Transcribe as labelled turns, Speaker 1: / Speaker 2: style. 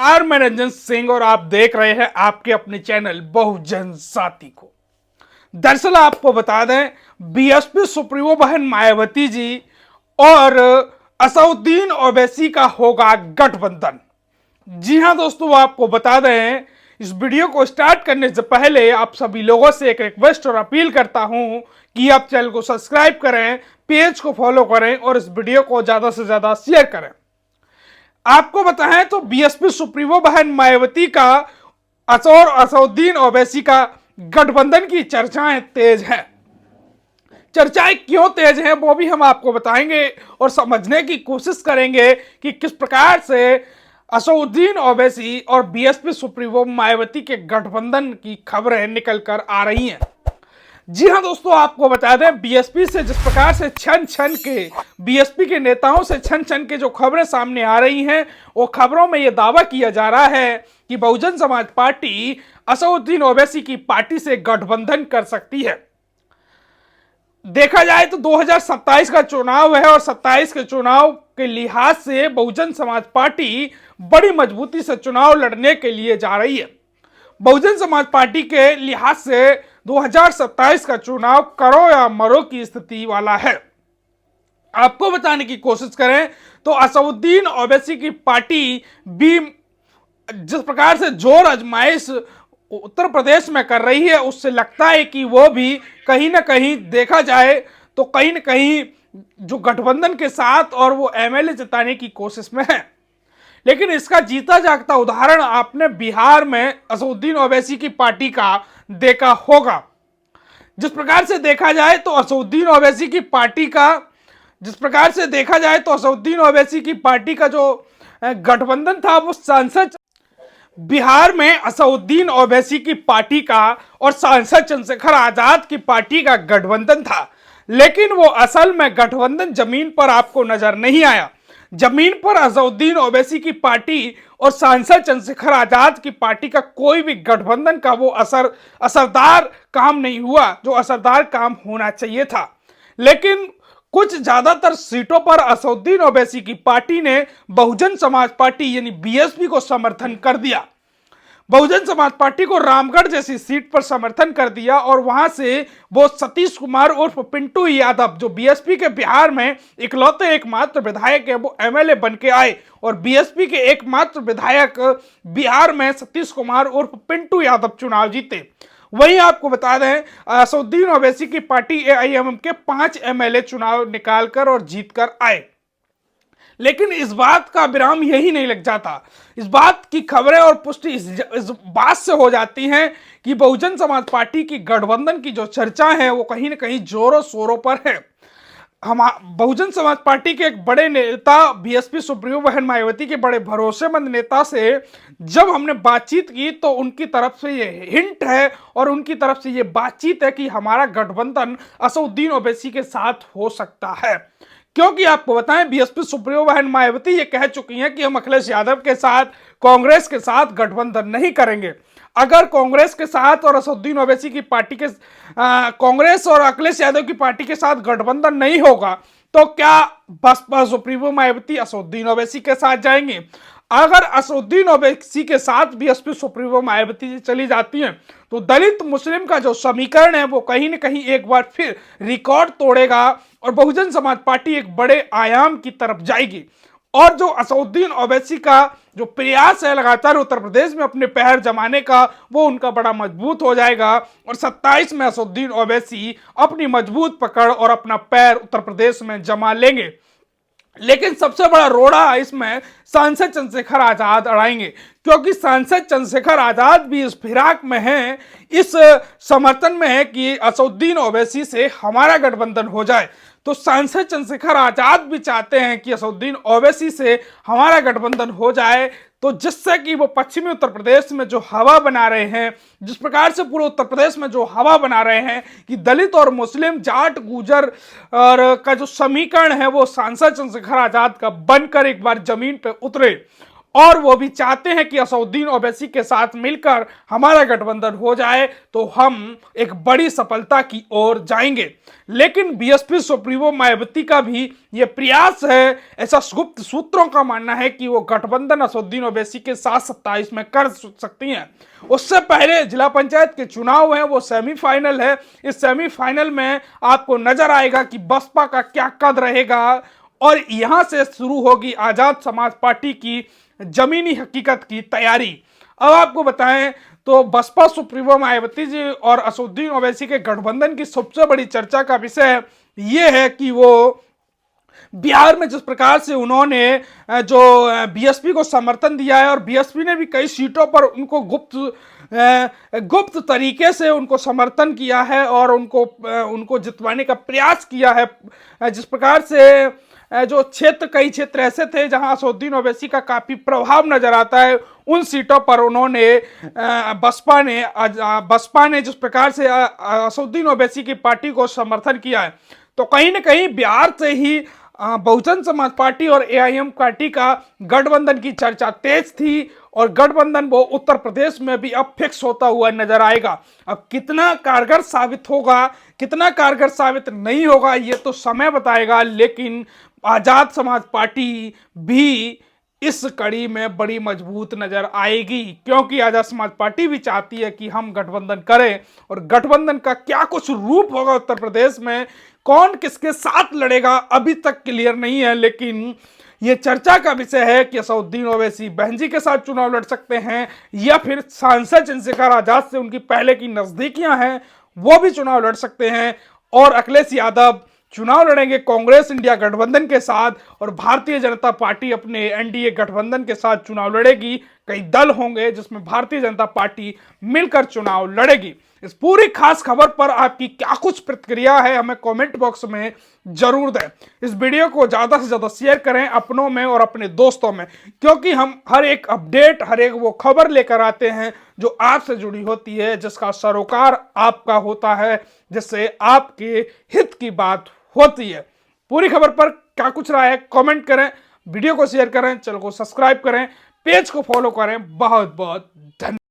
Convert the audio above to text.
Speaker 1: नमस्कार, मैं रंजन सिंह और आप देख रहे हैं आपके अपने चैनल बहुजन साथी को। दरअसल आपको बता दें, बीएसपी सुप्रीमो बहन मायावती जी और असदुद्दीन ओवैसी का होगा गठबंधन। जी हां दोस्तों, आपको बता दें, इस वीडियो को स्टार्ट करने से पहले आप सभी लोगों से एक रिक्वेस्ट और अपील करता हूं कि आप चैनल को सब्सक्राइब करें, पेज को फॉलो करें और इस वीडियो को ज्यादा से ज्यादा शेयर करें। आपको बताएं तो बीएसपी सुप्रीमो बहन मायावती का और असदुद्दीन ओवैसी का गठबंधन की चर्चाएं तेज हैं। चर्चाएं क्यों तेज हैं वो भी हम आपको बताएंगे और समझने की कोशिश करेंगे कि किस प्रकार से असदुद्दीन ओवैसी और बीएसपी सुप्रीमो मायावती के गठबंधन की खबरें निकल कर आ रही हैं। जी हां दोस्तों, आपको बता दें, बीएसपी से जिस प्रकार से बीएसपी के नेताओं से छन के जो खबरें सामने आ रही हैं, वो खबरों में यह दावा किया जा रहा है कि बहुजन समाज पार्टी असदुद्दीन ओवैसी की पार्टी से गठबंधन कर सकती है। देखा जाए तो 2027 का चुनाव है और 27 के चुनाव के लिहाज से बहुजन समाज पार्टी बड़ी मजबूती से चुनाव लड़ने के लिए जा रही है। बहुजन समाज पार्टी के लिहाज से 2027 का चुनाव करो या मरो की स्थिति वाला है। आपको बताने की कोशिश करें तो असदुद्दीन ओवैसी की पार्टी भी जिस प्रकार से जोर आजमाइश उत्तर प्रदेश में कर रही है, उससे लगता है कि वो भी कहीं ना कहीं देखा जाए तो कहीं ना कहीं जो गठबंधन के साथ और वो एमएलए जिताने की कोशिश में है। लेकिन इसका जीता जागता उदाहरण आपने बिहार में असदुद्दीन ओवैसी की पार्टी का देखा होगा। जिस प्रकार से देखा जाए तो असदुद्दीन ओवैसी की पार्टी का जो गठबंधन था वो सांसद बिहार में असदुद्दीन ओवैसी की पार्टी का और सांसद चंद्रशेखर आजाद की पार्टी का गठबंधन था। लेकिन वो असल में गठबंधन जमीन पर आपको नजर नहीं आया। जमीन पर असदुद्दीन ओवैसी की पार्टी और सांसद चंद्रशेखर आजाद की पार्टी का कोई भी गठबंधन का वो असरदार काम नहीं हुआ जो असरदार काम होना चाहिए था। लेकिन कुछ ज्यादातर सीटों पर असदुद्दीन ओवैसी की पार्टी ने बहुजन समाज पार्टी यानी बीएसपी को समर्थन कर दिया। बहुजन समाज पार्टी को रामगढ़ जैसी सीट पर समर्थन कर दिया और वहां से वो सतीश कुमार उर्फ पिंटू यादव, जो बीएसपी के बिहार में इकलौते एकमात्र विधायक है, वो एमएलए बन के आए और बीएसपी के एकमात्र विधायक बिहार में सतीश कुमार उर्फ पिंटू यादव चुनाव जीते। वहीं आपको बता दें, असदुद्दीन ओवैसी की पार्टी एआईएमएम के 5 एमएलए चुनाव निकालकर और जीतकर आए। लेकिन इस बात का विराम यही नहीं लग जाता। इस बात की खबरें और पुष्टि इस बात से हो जाती हैं कि बहुजन समाज पार्टी की गठबंधन की जो चर्चा है वो कहीं ना कहीं जोरों शोरों पर है। हम बहुजन समाज पार्टी के एक बड़े नेता बीएसपी सुप्रीमो बहन मायावती के बड़े भरोसेमंद नेता से जब हमने बातचीत की तो उनकी तरफ से ये हिंट है और उनकी तरफ से ये बातचीत है कि हमारा गठबंधन असदुद्दीन ओवैसी के साथ हो सकता है। क्योंकि आपको बताएं, बीएसपी सुप्रीमो बहन मायावती ये कह चुकी हैं कि हम अखिलेश यादव के साथ, कांग्रेस के साथ गठबंधन नहीं करेंगे। अगर कांग्रेस के साथ और असदुद्दीन ओवैसी की पार्टी के कांग्रेस और अखिलेश यादव की पार्टी के साथ गठबंधन नहीं होगा तो क्या बसपा सुप्रीमो मायावती असदुद्दीन ओवैसी के साथ जाएंगे? अगर असदुद्दीन ओवैसी के साथ बीएसपी सुप्रीमो मायावती चली जाती हैं तो दलित मुस्लिम का जो समीकरण है वो कहीं ना कहीं एक बार फिर रिकॉर्ड तोड़ेगा और बहुजन समाज पार्टी एक बड़े आयाम की तरफ जाएगी। और जो असदुद्दीन ओवैसी का जो प्रयास है लगातार उत्तर प्रदेश में अपने पैर जमाने का, वो उनका बड़ा मजबूत हो जाएगा और 27 में असदुद्दीन ओवैसी अपनी मजबूत पकड़ और अपना पैर उत्तर प्रदेश में जमा लेंगे। लेकिन सबसे बड़ा रोड़ा इसमें सांसद चंद्रशेखर आजाद अड़ाएंगे, क्योंकि सांसद चंद्रशेखर आजाद भी इस फिराक में हैं, इस समर्थन में है कि असदुद्दीन ओवैसी से हमारा गठबंधन हो जाए। तो सांसद चंद्रशेखर आजाद भी चाहते हैं कि असदुद्दीन ओवैसी से हमारा गठबंधन हो जाए, तो जिससे कि वो पश्चिमी उत्तर प्रदेश में जो हवा बना रहे हैं, जिस प्रकार से पूरे उत्तर प्रदेश में जो हवा बना रहे हैं कि दलित और मुस्लिम, जाट, गुजर और का जो समीकरण है वो सांसद चंद्रशेखर आजाद का बनकर एक बार जमीन पे उतरे और वो भी चाहते हैं कि असदुद्दीन ओवैसी के साथ मिलकर हमारा गठबंधन हो जाए तो हम एक बड़ी सफलता की ओर जाएंगे। लेकिन बीएसपी सुप्रीमो मायावती का भी ये प्रयास है, ऐसा गुप्त सूत्रों का मानना है कि वो गठबंधन असदुद्दीन ओवैसी के साथ 27 में कर सकती हैं। उससे पहले जिला पंचायत के चुनाव हैं, वो सेमीफाइनल है। इस सेमीफाइनल में आपको नजर आएगा कि बसपा का क्या कद रहेगा और यहां से शुरू होगी आजाद समाज पार्टी की जमीनी हकीकत की तैयारी। अब आपको बताएं तो बसपा सुप्रीमो मायावती जी और असदुद्दीन ओवैसी के गठबंधन की सबसे बड़ी चर्चा का विषय यह है कि वो बिहार में जिस प्रकार से उन्होंने जो बीएसपी को समर्थन दिया है और बीएसपी ने भी कई सीटों पर उनको गुप्त तरीके से उनको समर्थन किया है और उनको जितवाने का प्रयास किया है। जिस प्रकार से जो कई क्षेत्र ऐसे थे जहां असदुद्दीन ओवैसी का काफी प्रभाव नजर आता है, उन सीटों पर उन्होंने बसपा ने जिस प्रकार से असदुद्दीन ओवैसी की पार्टी को समर्थन किया है, तो कहीं ना कहीं बिहार से ही बहुजन समाज पार्टी और एआईएम पार्टी का गठबंधन की चर्चा तेज थी और गठबंधन वो उत्तर प्रदेश में भी अब फिक्स होता हुआ नजर आएगा। अब कितना कारगर साबित होगा, कितना कारगर साबित नहीं होगा, ये तो समय बताएगा। लेकिन आजाद समाज पार्टी भी इस कड़ी में बड़ी मजबूत नजर आएगी, क्योंकि आजाद समाज पार्टी भी चाहती है कि हम गठबंधन करें और गठबंधन का क्या कुछ रूप होगा उत्तर प्रदेश में, कौन किसके साथ लड़ेगा अभी तक क्लियर नहीं है। लेकिन ये चर्चा का विषय है कि असदुद्दीन ओवैसी बहन जी के साथ चुनाव लड़ सकते हैं या फिर सांसद चंद्रशेखर आजाद से उनकी पहले की नजदीकियां हैं, वो भी चुनाव लड़ सकते हैं और अखिलेश यादव चुनाव लड़ेंगे कांग्रेस इंडिया गठबंधन के साथ और भारतीय जनता पार्टी अपने एनडीए गठबंधन के साथ चुनाव लड़ेगी। कई दल होंगे जिसमें भारतीय जनता पार्टी मिलकर चुनाव लड़ेगी। इस पूरी खास खबर पर आपकी क्या कुछ प्रतिक्रिया है हमें कमेंट बॉक्स में जरूर दें। इस वीडियो को ज्यादा से ज्यादा शेयर करें अपनों में और अपने दोस्तों में, क्योंकि हम हर एक अपडेट, हर एक वो खबर लेकर आते हैं जो आपसे जुड़ी होती है, जिसका सरोकार आपका होता है, जिससे आपके हित की बात होती है। पूरी खबर पर क्या कुछ रहा है कमेंट करें, वीडियो को शेयर करें, चैनल को सब्सक्राइब करें, पेज को फॉलो करें। बहुत बहुत धन्यवाद।